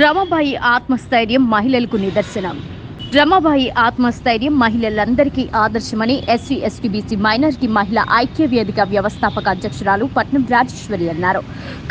రమాబాయి ఆత్మస్థైర్యం మహిళలకు నిదర్శనం. రమాబాయి ఆత్మస్థైర్యం మహిళలందరికీ ఆదర్శమని ఎస్సీ ఎస్టీ బీసీ మైనారిటీ మహిళా ఐక్య వేదిక వ్యవస్థాపక అధ్యక్షురాలు పట్నం రాజేశ్వరి అన్నారు.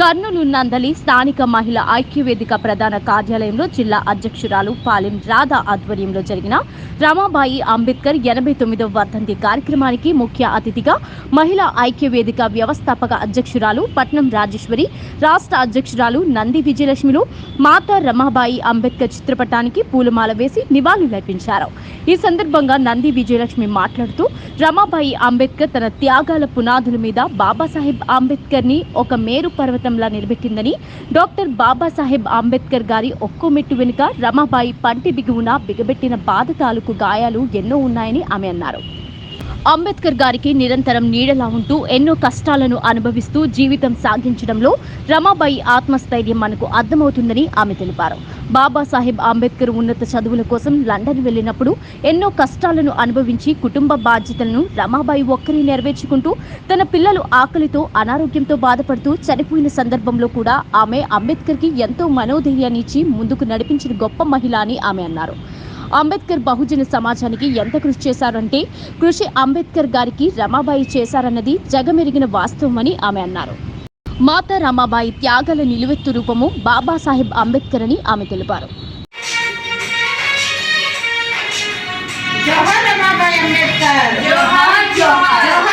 కర్నూలు నందలి స్థానిక మహిళా ఐక్య వేదిక ప్రధాన కార్యాలయంలో జిల్లా అధ్యక్షురాలు పాలెం రాధా ఆధ్వర్యంలో జరిగిన రమాబాయి అంబేద్కర్ 89వ వర్ధంతి కార్యక్రమానికి ముఖ్య అతిథిగా మహిళా ఐక్య వేదిక వ్యవస్థాపక అధ్యక్షురాలు పట్నం రాజేశ్వరి, రాష్ట్ర అధ్యక్షురాలు నంది విజయలక్ష్మిలు మాతా రమాబాయి అంబేద్కర్ చిత్రపటానికి పూలమాల వేసి నివాళులర్పించారు. ఈ సందర్భంగా నంది విజయలక్ష్మి మాట్లాడుతూ రమాబాయి అంబేద్కర్ తన త్యాగాల పునాదుల మీద బాబాసాహెబ్ అంబేద్కర్ ని ఒక మేరు పర్వతంలా నిలబెట్టిందని, డాక్టర్ బాబాసాహెబ్ అంబేద్కర్ గారి ఒక్కో మెట్టు వెనుక రమాబాయి పంటి బిగువున బిగబెట్టిన బాధ తాలూకు గాయాలు ఎన్నో ఉన్నాయని ఆమె అన్నారు. అంబేద్కర్ గారికి నిరంతరం నీడలా ఉంటూ ఎన్నో కష్టాలను అనుభవిస్తూ జీవితం సాగించడంలో రమాబాయి ఆత్మస్థైర్యం మనకు అర్థమవుతుందని ఆమె తెలిపారు. బాబాసాహెబ్ అంబేద్కర్ ఉన్నత చదువుల కోసం లండన్ వెళ్లినప్పుడు ఎన్నో కష్టాలను అనుభవించి కుటుంబ బాధ్యతలను రమాబాయి ఒక్కరి నెరవేర్చుకుంటూ తన పిల్లలు ఆకలితో అనారోగ్యంతో బాధపడుతూ చనిపోయిన సందర్భంలో కూడా ఆమె అంబేద్కర్కి ఎంతో మనోధైర్యాన్ని ఇచ్చి ముందుకు నడిపించిన గొప్ప మహిళ అని ఆమె అన్నారు. అంబేద్కర్ బహుజన సమాజానికి ఎంత కృషి చేశారంటే కృషి అంబేద్కర్ గారికి రమాబాయి చేశారన్నది జగమెరిగిన వాస్తవమని ఆమె అన్నారు. మాతా రమాబాయి త్యాగాల నిలువెత్తు రూపము బాబాసాహెబ్ అంబేద్కర్ అని ఆమె తెలిపారు. జోహార్ రమాబాయి అంబేద్కర్, జోహార్ జోహార్.